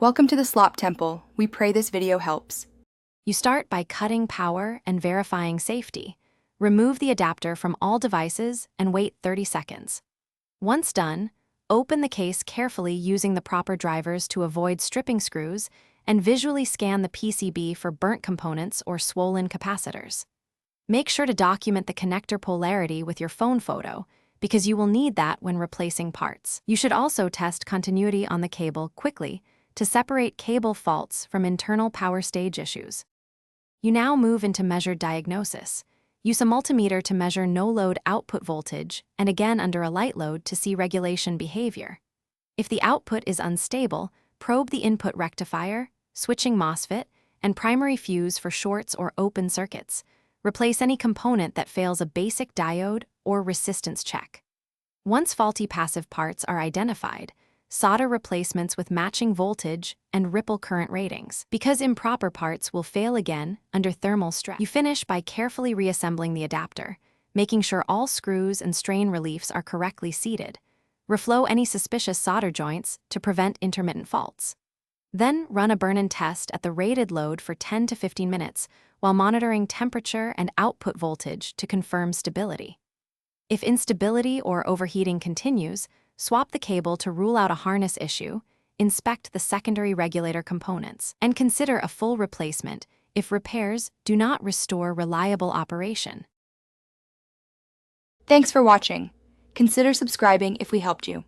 Welcome to the Slop Temple. We pray this video helps. You start by cutting power and verifying safety. Remove the adapter from all devices and wait 30 seconds. Once done, open the case carefully using the proper drivers to avoid stripping screws and visually scan the PCB for burnt components or swollen capacitors. Make sure to document the connector polarity with your phone photo, because you will need that when replacing parts. You should also test continuity on the cable quickly to separate cable faults from internal power stage issues. You now move into measured diagnosis. Use a multimeter to measure no-load output voltage and again under a light load to see regulation behavior. If the output is unstable, probe the input rectifier, switching MOSFET, and primary fuse for shorts or open circuits. Replace any component that fails a basic diode or resistance check. Once faulty passive parts are identified, solder replacements with matching voltage and ripple current ratings, because improper parts will fail again under thermal stress. You finish by carefully reassembling the adapter, making sure all screws and strain reliefs are correctly seated. Reflow any suspicious solder joints to prevent intermittent faults. Then run a burn-in test at the rated load for 10 to 15 minutes while monitoring temperature and output voltage to confirm stability. If instability or overheating continues, swap the cable to rule out a harness issue, inspect the secondary regulator components, and consider a full replacement if repairs do not restore reliable operation. Thanks for watching. Consider subscribing if we helped you.